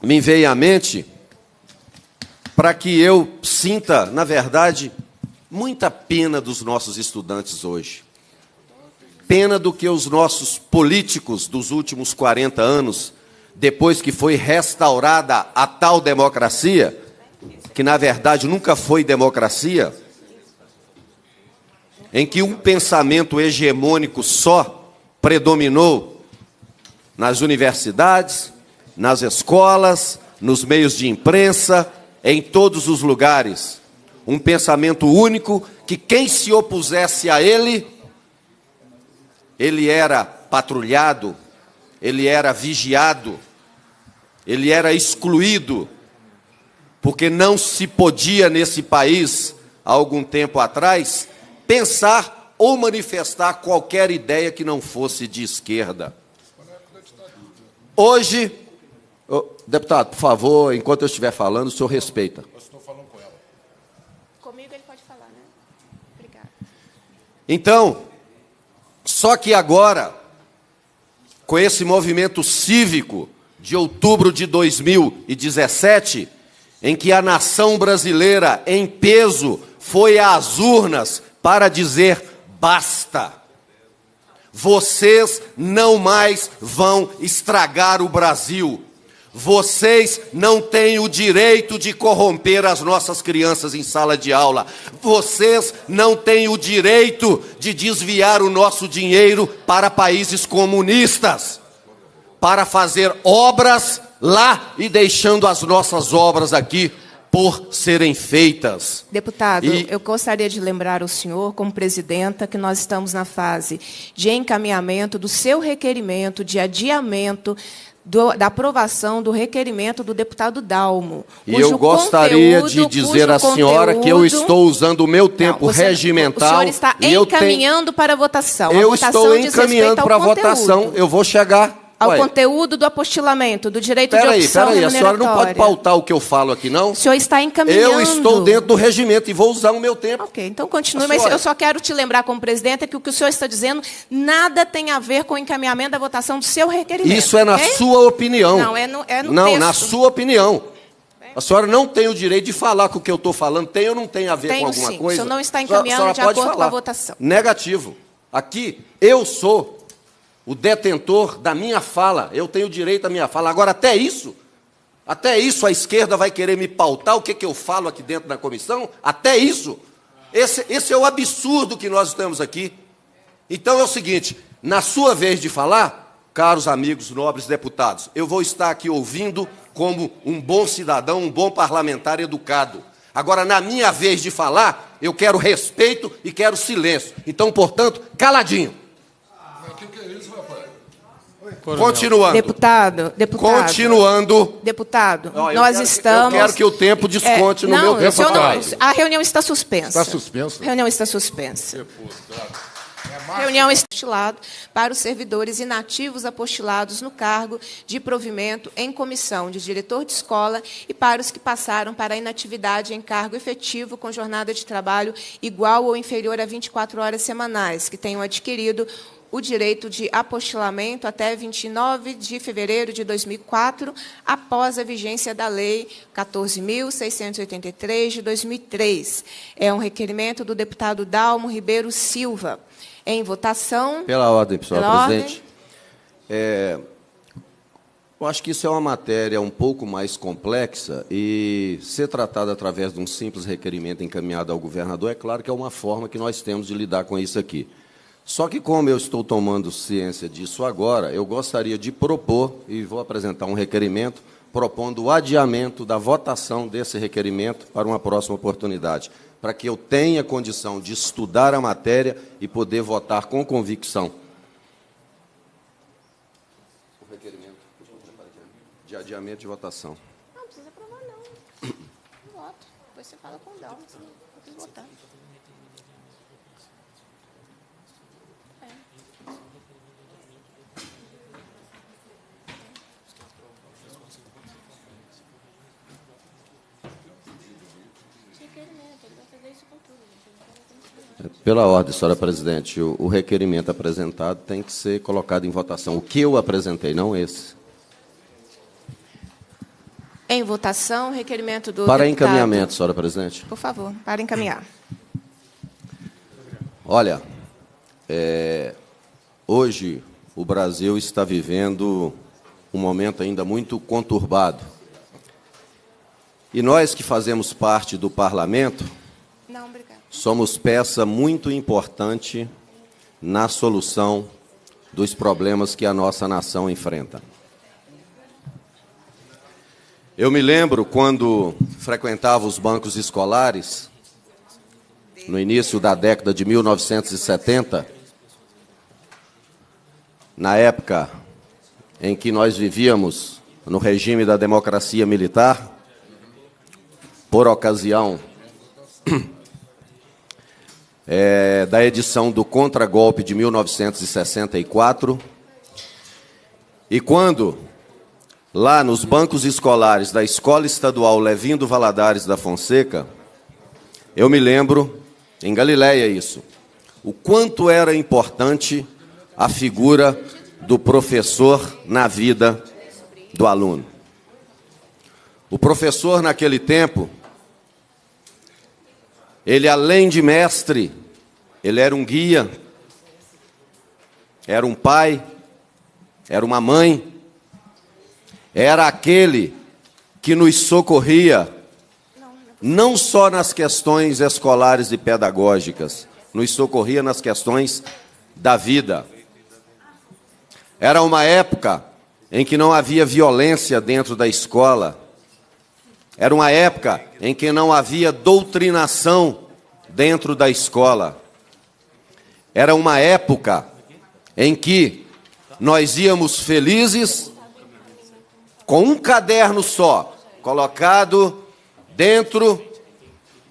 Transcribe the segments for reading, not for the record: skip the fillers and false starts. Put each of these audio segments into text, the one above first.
me veio à mente para que eu sinta, na verdade, muita pena dos nossos estudantes hoje. Pena do que os nossos políticos dos últimos 40 anos, depois que foi restaurada a tal democracia, que na verdade nunca foi democracia, em que um pensamento hegemônico só predominou nas universidades, nas escolas, nos meios de imprensa, em todos os lugares. Um pensamento único que quem se opusesse a ele era patrulhado, ele era vigiado, ele era excluído, porque não se podia nesse país, há algum tempo atrás, pensar ou manifestar qualquer ideia que não fosse de esquerda. Hoje, deputado, por favor, enquanto eu estiver falando, o senhor respeita. Eu estou falando com ela. Comigo ele pode falar, né? Obrigada. Então, só que agora, com esse movimento cívico de outubro de 2017, em que a nação brasileira, em peso, foi às urnas para dizer basta. Vocês não mais vão estragar o Brasil. Vocês não têm o direito de corromper as nossas crianças em sala de aula. Vocês não têm o direito de desviar o nosso dinheiro para países comunistas, para fazer obras lá e deixando as nossas obras aqui por serem feitas. Deputado, eu gostaria de lembrar ao senhor, como presidenta, que nós estamos na fase de encaminhamento do seu requerimento de adiamento da aprovação do requerimento do deputado Dalmo. E eu gostaria de dizer à senhora que eu estou usando o meu tempo regimental. O senhor está encaminhando para a votação. Eu estou encaminhando para a votação. Eu vou chegar ao conteúdo do apostilamento, do direito de opção remuneratória. A senhora não pode pautar o que eu falo aqui, não? O senhor está encaminhando. Eu estou dentro do regimento e vou usar o meu tempo. Ok, então continue, mas eu só quero te lembrar como presidente que o que o senhor está dizendo nada tem a ver com o encaminhamento da votação do seu requerimento. Isso é na sua opinião. Não, é no não, texto. Na sua opinião. A senhora não tem o direito de falar com o que eu estou falando. Tem ou não tem a ver com alguma coisa? O senhor não está encaminhando de acordo com a votação. Negativo. Aqui, eu sou o detentor da minha fala, eu tenho direito à minha fala. Agora, até isso a esquerda vai querer me pautar o que eu falo aqui dentro da comissão? Até isso. Esse é o absurdo que nós temos aqui. Então é o seguinte, na sua vez de falar, caros amigos, nobres deputados, eu vou estar aqui ouvindo como um bom cidadão, um bom parlamentar educado. Agora, na minha vez de falar, eu quero respeito e quero silêncio. Então, portanto, caladinho. Continuando. Deputado. Continuando. Deputado, nós estamos... Eu quero que o tempo desconte no meu tempo. A reunião está suspensa. Está suspensa? A reunião está suspensa. A reunião está apostilado para os servidores inativos apostilados no cargo de provimento em comissão de diretor de escola e para os que passaram para a inatividade em cargo efetivo com jornada de trabalho igual ou inferior a 24 horas semanais, que tenham adquirido o direito de apostilamento até 29 de fevereiro de 2004, após a vigência da Lei 14.683, de 2003. É um requerimento do deputado Dalmo Ribeiro Silva. Em votação... Pela ordem, senhora presidente. Eu acho que isso é uma matéria um pouco mais complexa e ser tratada através de um simples requerimento encaminhado ao governador, é claro que é uma forma que nós temos de lidar com isso aqui. Só que, como eu estou tomando ciência disso agora, eu gostaria de propor, e vou apresentar um requerimento, propondo o adiamento da votação desse requerimento para uma próxima oportunidade, para que eu tenha condição de estudar a matéria e poder votar com convicção. O requerimento de adiamento de votação. Não precisa aprovar, não. Voto. Depois você fala com o Dalmo, você não precisa votar. Pela ordem, senhora presidente, o requerimento apresentado tem que ser colocado em votação. O que eu apresentei, não esse. Em votação, requerimento do Para deputado... encaminhamento, senhora presidente. Por favor, para encaminhar. Olha, hoje o Brasil está vivendo um momento ainda muito conturbado. E nós que fazemos parte do parlamento, somos peça muito importante na solução dos problemas que a nossa nação enfrenta. Eu me lembro quando frequentava os bancos escolares, no início da década de 1970, na época em que nós vivíamos no regime da democracia militar, por ocasião da edição do Contragolpe de 1964, e quando, lá nos bancos escolares da Escola Estadual Levindo Valadares da Fonseca, eu me lembro, em Galiléia isso, o quanto era importante a figura do professor na vida do aluno. O professor, naquele tempo, ele, além de mestre, ele era um guia, era um pai, era uma mãe, era aquele que nos socorria, não só nas questões escolares e pedagógicas, nos socorria nas questões da vida. Era uma época em que não havia violência dentro da escola. Era uma época em que não havia doutrinação dentro da escola. Era uma época em que nós íamos felizes com um caderno só, colocado dentro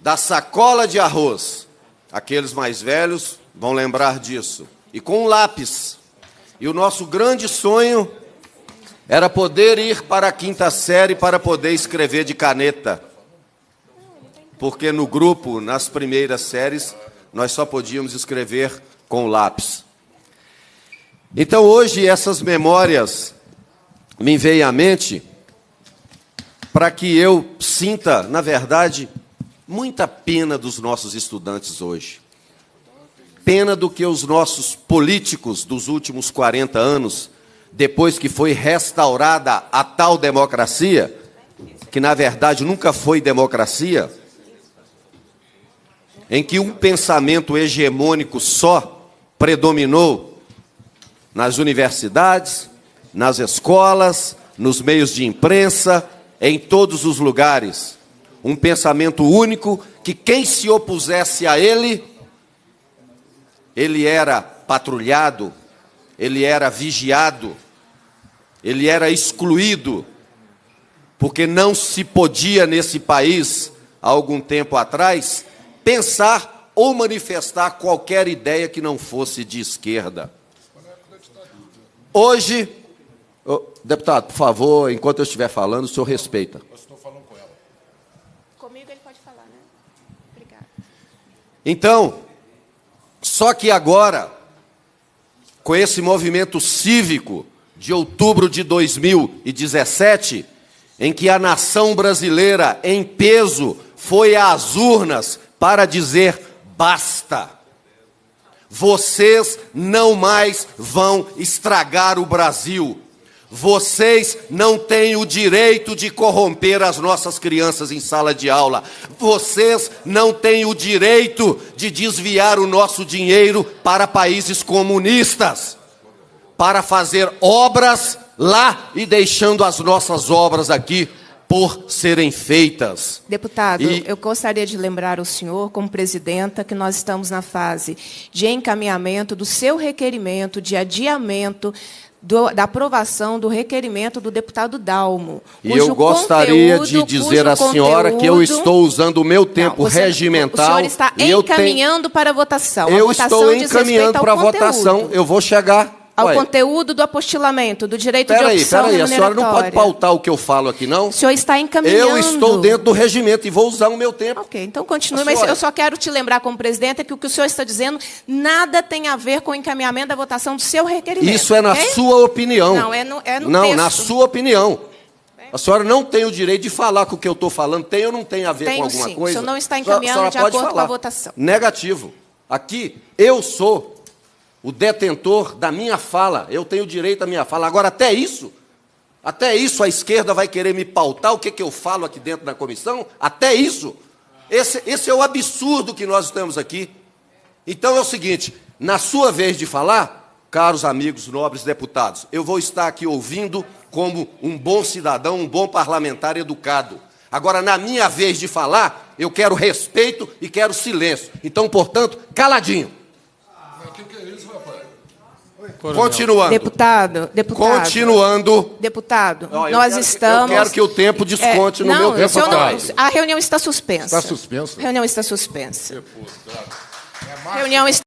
da sacola de arroz. Aqueles mais velhos vão lembrar disso. E com um lápis. E o nosso grande sonho era poder ir para a 5ª série para poder escrever de caneta. Porque no grupo, nas primeiras séries, nós só podíamos escrever com lápis. Então, hoje, essas memórias me veem à mente para que eu sinta, na verdade, muita pena dos nossos estudantes hoje. Pena do que os nossos políticos dos últimos 40 anos, depois que foi restaurada a tal democracia, que na verdade nunca foi democracia, em que um pensamento hegemônico só predominou nas universidades, nas escolas, nos meios de imprensa, em todos os lugares. Um pensamento único que quem se opusesse a ele era patrulhado, ele era vigiado, ele era excluído, porque não se podia nesse país, há algum tempo atrás, pensar ou manifestar qualquer ideia que não fosse de esquerda. Hoje, deputado, por favor, enquanto eu estiver falando, o senhor respeita. Eu estou falando com ela. Comigo ele pode falar, né? Obrigada. Então, só que agora, com esse movimento cívico de outubro de 2017, em que a nação brasileira, em peso, foi às urnas para dizer basta. Vocês não mais vão estragar o Brasil. Vocês não têm o direito de corromper as nossas crianças em sala de aula. Vocês não têm o direito de desviar o nosso dinheiro para países comunistas, para fazer obras lá e deixando as nossas obras aqui por serem feitas. Deputado, eu gostaria de lembrar ao senhor, como presidenta, que nós estamos na fase de encaminhamento do seu requerimento de adiamento da aprovação do requerimento do deputado Dalmo. E eu gostaria de dizer à senhora que eu estou usando o meu tempo regimental. O senhor está encaminhando para a votação. Eu estou encaminhando para a votação. Eu vou chegar ao conteúdo do apostilamento, do direito de opção remuneratória. A senhora não pode pautar o que eu falo aqui, não? O senhor está encaminhando. Eu estou dentro do regimento e vou usar o meu tempo. Ok, então continue, mas eu só quero te lembrar como presidente que o que o senhor está dizendo nada tem a ver com o encaminhamento da votação do seu requerimento. Isso é na sua opinião. Não, é no não, texto. Na sua opinião. A senhora não tem o direito de falar com o que eu estou falando. Tem ou não tem a ver Tenho, com alguma sim. coisa? O senhor não está encaminhando de acordo com a votação. Negativo. Aqui, eu sou o detentor da minha fala. Eu tenho direito à minha fala. Agora, até isso a esquerda vai querer me pautar o que eu falo aqui dentro da comissão? Até isso. Esse é o absurdo que nós temos aqui. Então é o seguinte, na sua vez de falar, caros amigos, nobres deputados, eu vou estar aqui ouvindo como um bom cidadão, um bom parlamentar educado. Agora, na minha vez de falar, eu quero respeito e quero silêncio. Então, portanto, caladinho. Mas o que é isso, rapaz? Continuando. Deputado. Continuando. Deputado, Ó, nós estamos... Eu quero que o tempo desconte no meu tempo. A reunião está suspensa. Está suspenso. A reunião está suspensa. Reunião está